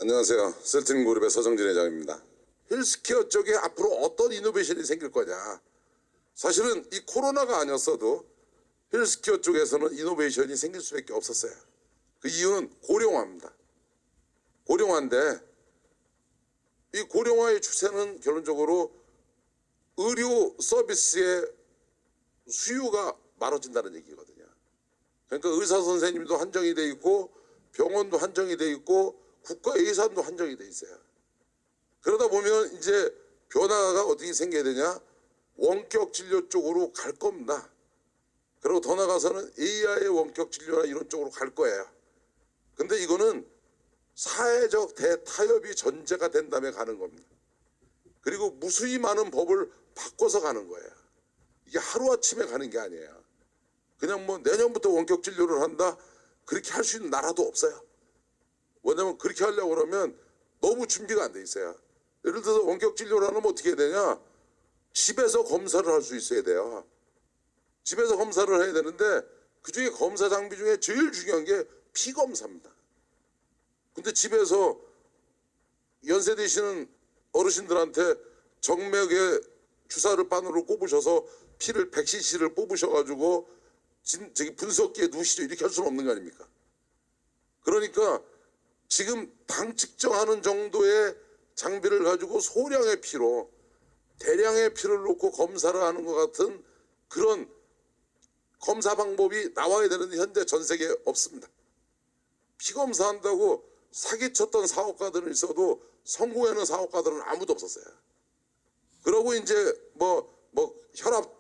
안녕하세요. 셀트린그룹의 서정진 회장입니다. 헬스케어 쪽에 앞으로 어떤 이노베이션이 생길 거냐. 사실은 이 코로나가 아니었어도 헬스케어 쪽에서는 이노베이션이 생길 수밖에 없었어요. 그 이유는 고령화입니다. 고령화인데 이 고령화의 추세는 결론적으로 의료 서비스의 수요가 많아진다는 얘기거든요. 그러니까 의사 선생님도 한정이 돼 있고 병원도 한정이 돼 있고 국가 예산도 한정이 돼 있어요. 그러다 보면 이제 변화가 어떻게 생겨야 되냐? 원격 진료 쪽으로 갈 겁니다. 그리고 더 나가서는 AI의 원격 진료나 이런 쪽으로 갈 거예요. 근데 이거는 사회적 대타협이 전제가 된 다음에 가는 겁니다. 그리고 무수히 많은 법을 바꿔서 가는 거예요. 이게 하루아침에 가는 게 아니에요. 그냥 뭐 내년부터 원격 진료를 한다? 그렇게 할 수 있는 나라도 없어요. 왜냐면 그렇게 하려고 그러면 너무 준비가 안 돼 있어요. 예를 들어서 원격 진료를 하면 어떻게 해야 되냐? 집에서 검사를 할 수 있어야 돼요. 집에서 검사를 해야 되는데 그중에 검사 장비 중에 제일 중요한 게 피검사입니다. 근데 집에서 연세 드시는 어르신들한테 정맥에 주사를 바늘로 꼽으셔서 피를 100cc를 뽑으셔가지고 저기 분석기에 누우시죠 이렇게 할 수는 없는 거 아닙니까? 그러니까 지금 당 측정하는 정도의 장비를 가지고 소량의 피로 대량의 피를 놓고 검사를 하는 것 같은 그런 검사 방법이 나와야 되는데 현재 전 세계에 없습니다. 피검사한다고 사기쳤던 사업가들은 있어도 성공하는 사업가들은 아무도 없었어요. 그러고 이제 뭐 혈압,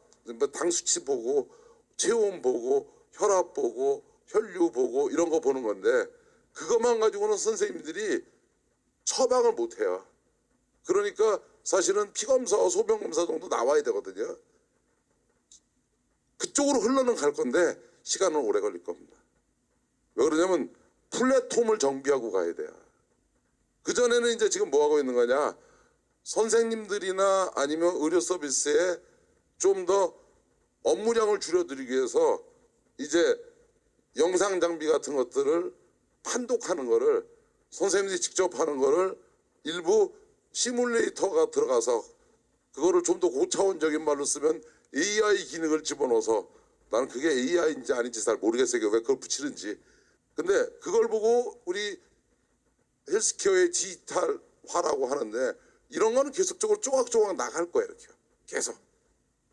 당 수치 보고 체온 보고 혈압 보고 혈류 보고 이런 거 보는 건데 그것만 가지고는 선생님들이 처방을 못 해요. 그러니까 사실은 피검사와 소변검사 정도 나와야 되거든요. 그쪽으로 흘러는 갈 건데 시간은 오래 걸릴 겁니다. 왜 그러냐면 플랫폼을 정비하고 가야 돼요. 그전에는 이제 지금 뭐 하고 있는 거냐? 선생님들이나 아니면 의료 서비스에 좀 더 업무량을 줄여드리기 위해서 이제 영상 장비 같은 것들을 판독하는 거를 선생님들이 직접 하는 거를 일부 시뮬레이터가 들어가서 그거를 좀 더 고차원적인 말로 쓰면 AI 기능을 집어넣어서 나는 그게 AI인지 아닌지 잘 모르겠어요. 왜 그걸 붙이는지. 근데 그걸 보고 우리 헬스케어의 디지털화라고 하는데 이런 거는 계속적으로 조각조각 나갈 거예요. 이렇게 계속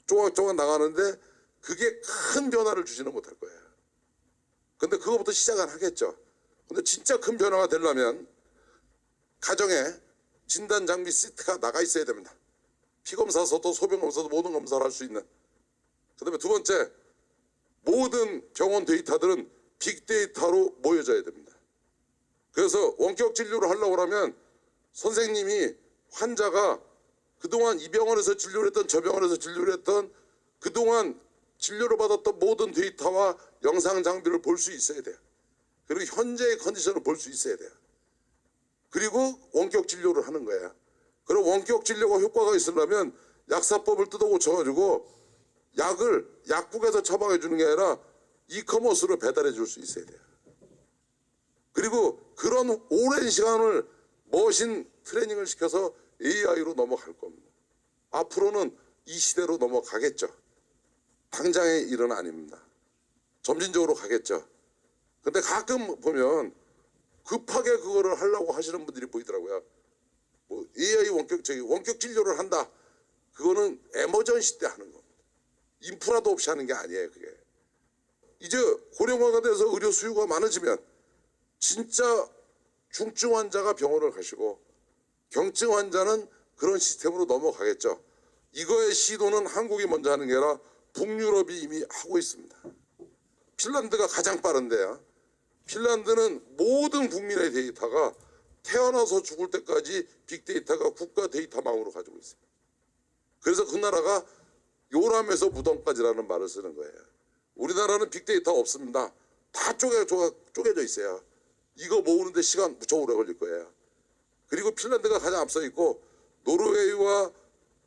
조각조각 나가는데 그게 큰 변화를 주지는 못할 거예요. 근데 그거부터 시작은 하겠죠. 근데 진짜 큰 변화가 되려면 가정에 진단 장비 시트가 나가 있어야 됩니다. 피검사서도 소변검사도 모든 검사를 할 수 있는. 그 다음에 두 번째, 모든 병원 데이터들은 빅데이터로 모여져야 됩니다. 그래서 원격 진료를 하려고 하면 선생님이 환자가 그동안 이 병원에서 진료를 했던 저 병원에서 진료를 했던 그동안 진료를 받았던 모든 데이터와 영상 장비를 볼 수 있어야 돼요. 그리고 현재의 컨디션을 볼 수 있어야 돼요. 그리고 원격 진료를 하는 거예요. 그리고 원격 진료가 효과가 있으려면 약사법을 뜯어 고쳐가지고 약을 약국에서 처방해 주는 게 아니라 이커머스로 배달해 줄 수 있어야 돼요. 그리고 그런 오랜 시간을 머신 트레이닝을 시켜서 AI로 넘어갈 겁니다. 앞으로는 이 시대로 넘어가겠죠. 당장의 일은 아닙니다. 점진적으로 가겠죠. 근데 가끔 보면 급하게 그거를 하려고 하시는 분들이 보이더라고요. 뭐 AI 원격 진료를 한다. 그거는 에머전시 때 하는 겁니다. 인프라도 없이 하는 게 아니에요, 그게. 이제 고령화가 돼서 의료 수요가 많아지면 진짜 중증 환자가 병원을 가시고 경증 환자는 그런 시스템으로 넘어가겠죠. 이거의 시도는 한국이 먼저 하는 게 아니라 북유럽이 이미 하고 있습니다. 핀란드가 가장 빠른데요. 핀란드는 모든 국민의 데이터가 태어나서 죽을 때까지 빅데이터가 국가 데이터망으로 가지고 있어요. 그래서 그 나라가 요람에서 무덤까지라는 말을 쓰는 거예요. 우리나라는 빅데이터 없습니다. 다 쪼개져 있어요. 이거 모으는데 시간 무척 오래 걸릴 거예요. 그리고 핀란드가 가장 앞서 있고 노르웨이와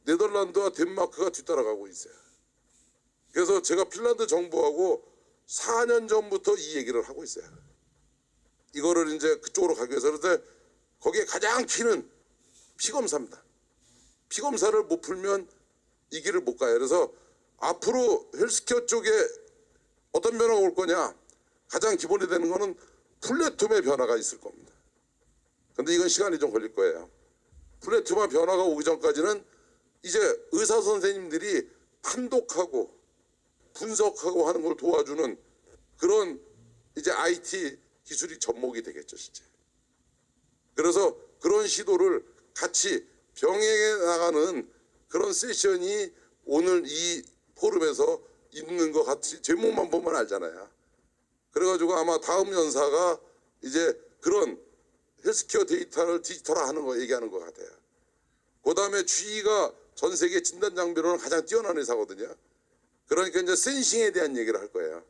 네덜란드와 덴마크가 뒤따라가고 있어요. 그래서 제가 핀란드 정부하고 4년 전부터 이 얘기를 하고 있어요. 이거를 이제 그쪽으로 가기 위해서. 그런데 거기에 가장 키는 피검사입니다. 피검사를 못 풀면 이 길을 못 가요. 그래서 앞으로 헬스케어 쪽에 어떤 변화가 올 거냐, 가장 기본이 되는 거는 플랫폼의 변화가 있을 겁니다. 근데 이건 시간이 좀 걸릴 거예요. 플랫폼의 변화가 오기 전까지는 이제 의사 선생님들이 판독하고 분석하고 하는 걸 도와주는 그런 이제 IT 기술이 접목이 되겠죠, 실제. 그래서 그런 시도를 같이 병행해 나가는 그런 세션이 오늘 이 포럼에서 있는 것 같이 제목만 보면 알잖아요. 그래가지고 아마 다음 연사가 이제 그런 헬스케어 데이터를 디지털화하는 거 얘기하는 것 같아요. 그 다음에 GE가 전 세계 진단 장비로는 가장 뛰어난 회사거든요. 그러니까 이제 센싱에 대한 얘기를 할 거예요.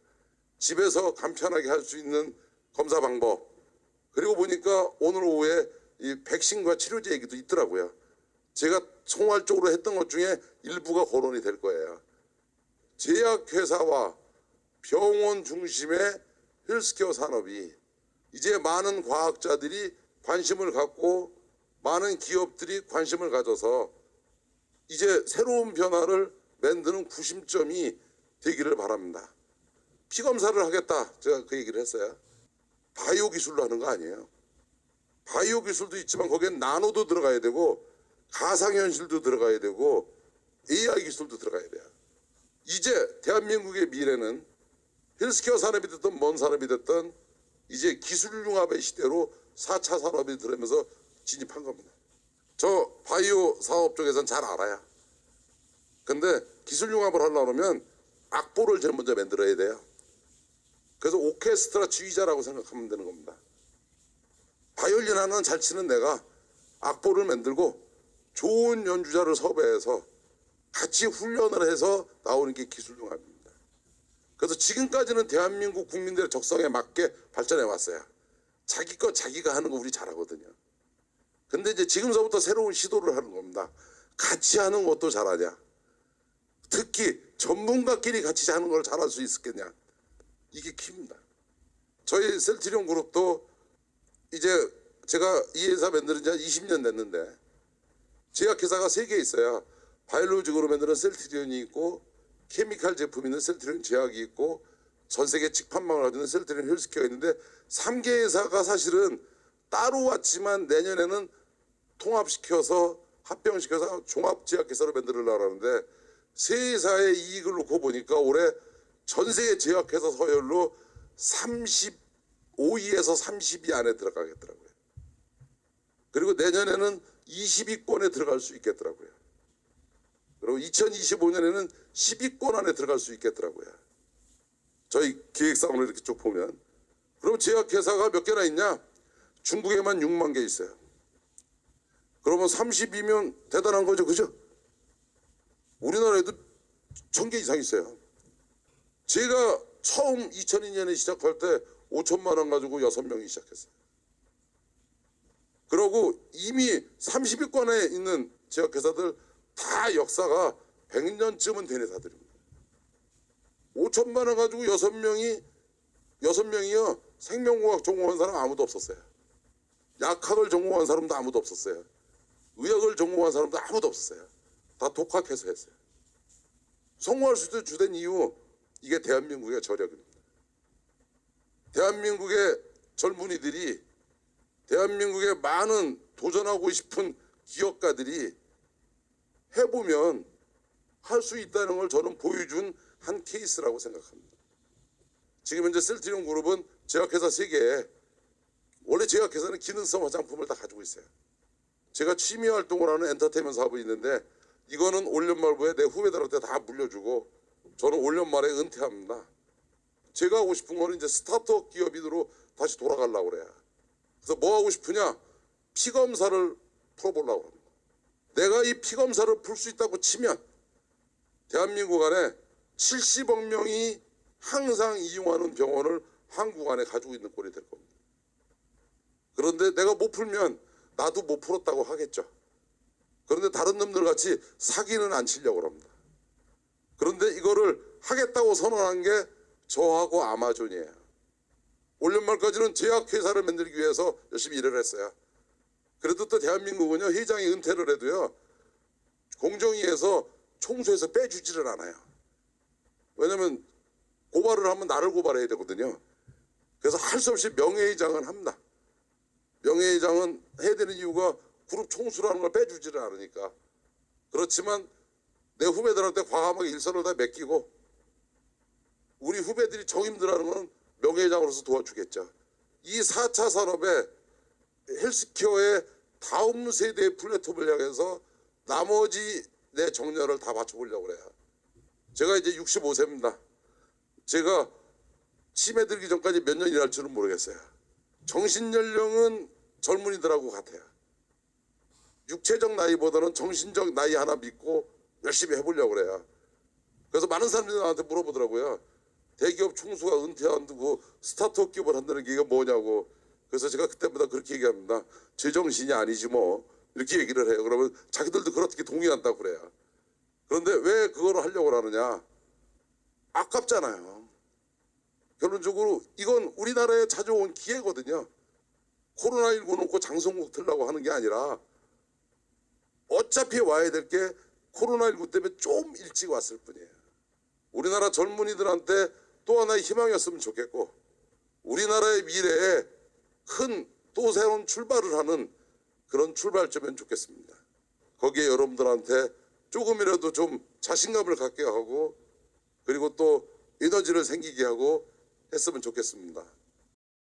집에서 간편하게 할 수 있는 검사 방법. 그리고 보니까 오늘 오후에 이 백신과 치료제 얘기도 있더라고요. 제가 총괄적으로 했던 것 중에 일부가 거론이 될 거예요. 제약회사와 병원 중심의 헬스케어 산업이 이제 많은 과학자들이 관심을 갖고 많은 기업들이 관심을 가져서 이제 새로운 변화를 만드는 구심점이 되기를 바랍니다. 피검사를 하겠다. 제가 그 얘기를 했어요. 바이오 기술로 하는 거 아니에요. 바이오 기술도 있지만 거기엔 나노도 들어가야 되고 가상현실도 들어가야 되고 AI 기술도 들어가야 돼요. 이제 대한민국의 미래는 헬스케어 산업이 됐든 뭔 산업이 됐든 이제 기술융합의 시대로 4차 산업이 들어오면서 진입한 겁니다. 저 바이오 사업 쪽에서는 잘 알아요. 근데 기술융합을 하려면 악보를 제일 먼저 만들어야 돼요. 그래서 오케스트라 지휘자라고 생각하면 되는 겁니다. 바이올린 하나는 잘 치는 내가 악보를 만들고 좋은 연주자를 섭외해서 같이 훈련을 해서 나오는 게 기술융합입니다. 그래서 지금까지는 대한민국 국민들의 적성에 맞게 발전해 왔어요. 자기 거 자기가 하는 거 우리 잘하거든요. 근데 이제 지금서부터 새로운 시도를 하는 겁니다. 같이 하는 것도 잘하냐. 특히 전문가끼리 같이 하는 걸 잘할 수 있겠냐. 이게 키입니다. 저희 셀트리온 그룹도 이제 제가 이 회사 만드는 지 한 20년 됐는데 제약회사가 3개 있어요. 바이오로직으로 만드는 셀트리온이 있고 케미칼 제품 있는 셀트리온 제약이 있고 전 세계 직판망을 가지고 있는 셀트리온 헬스케어가 있는데 3개 회사가 사실은 따로 왔지만 내년에는 통합시켜서 합병시켜서 종합제약회사로 만들려고 하는데 세 회사의 이익을 놓고 보니까 올해 전 세계 제약회사 서열로 35위에서 30위 안에 들어가겠더라고요. 그리고 내년에는 20위권에 들어갈 수 있겠더라고요. 그리고 2025년에는 10위권 안에 들어갈 수 있겠더라고요. 저희 기획사원을 이렇게 쭉 보면. 그럼 제약회사가 몇 개나 있냐? 중국에만 6만 개 있어요. 그러면 30이면 대단한 거죠, 그죠? 우리나라에도 1000개 이상 있어요. 제가 처음 2002년에 시작할 때 5천만 원 가지고 6명이 시작했어요. 그러고 이미 30위권에 있는 제약회사들 다 역사가 100년쯤은 된 회사들입니다. 5천만 원 가지고 6명이요. 생명공학 전공한 사람 아무도 없었어요. 약학을 전공한 사람도 아무도 없었어요. 의학을 전공한 사람도 아무도 없었어요. 다 독학해서 했어요. 성공할 수 있는 주된 이유, 이게 대한민국의 저력입니다. 대한민국의 젊은이들이, 대한민국의 많은 도전하고 싶은 기업가들이 해보면 할 수 있다는 걸 저는 보여준 한 케이스라고 생각합니다. 지금 현재 셀트리온 그룹은 제약회사 3개에, 원래 제약회사는 기능성 화장품을 다 가지고 있어요. 제가 취미 활동을 하는 엔터테인먼트 사업이 있는데 이거는 올 연말부에 내 후배들한테 다 물려주고 저는 올 연말에 은퇴합니다. 제가 하고 싶은 거는 이제 스타트업 기업인으로 다시 돌아가려고 그래요. 그래서 뭐 하고 싶으냐? 피검사를 풀어보려고 합니다. 내가 이 피검사를 풀 수 있다고 치면 대한민국 안에 70억 명이 항상 이용하는 병원을 한국 안에 가지고 있는 꼴이 될 겁니다. 그런데 내가 못 풀면 나도 못 풀었다고 하겠죠. 그런데 다른 놈들 같이 사기는 안 치려고 합니다. 그런데 이거를 하겠다고 선언한 게 저하고 아마존이에요. 올 연말까지는 제약회사를 만들기 위해서 열심히 일을 했어요. 그래도 또 대한민국은요, 회장이 은퇴를 해도요, 공정위에서 총수에서 빼주지를 않아요. 왜냐면 고발을 하면 나를 고발해야 되거든요. 그래서 할 수 없이 명예회장은 합니다. 명예회장은 해야 되는 이유가 그룹 총수라는 걸 빼주지를 않으니까. 그렇지만 내 후배들한테 과감하게 일선을 다 맡기고 우리 후배들이 정임들하는 건 명예회장으로서 도와주겠죠. 이 4차 산업의 헬스케어의 다음 세대의 플랫폼을 향해서 나머지 내 정열을 다 맞춰보려고 그래요. 제가 이제 65세입니다. 제가 치매 들기 전까지 몇 년 일할 줄은 모르겠어요. 정신연령은 젊은이들하고 같아요. 육체적 나이보다는 정신적 나이 하나 믿고 열심히 해보려고 그래요. 그래서 많은 사람들이 나한테 물어보더라고요. 대기업 총수가 은퇴한다고 스타트업 기업을 한다는 게 이게 뭐냐고. 그래서 제가 그때마다 그렇게 얘기합니다. 제정신이 아니지 뭐. 이렇게 얘기를 해요. 그러면 자기들도 그렇게 동의한다고 그래요. 그런데 왜 그걸 하려고 하느냐. 아깝잖아요. 결론적으로 이건 우리나라에 자주 온 기회거든요. 코로나19 놓고 장성국 들라고 하는 게 아니라 어차피 와야 될 게 코로나19 때문에 좀 일찍 왔을 뿐이에요. 우리나라 젊은이들한테 또 하나의 희망이었으면 좋겠고 우리나라의 미래에 큰 또 새로운 출발을 하는 그런 출발점이면 좋겠습니다. 거기에 여러분들한테 조금이라도 좀 자신감을 갖게 하고 그리고 또 에너지를 생기게 하고 했으면 좋겠습니다.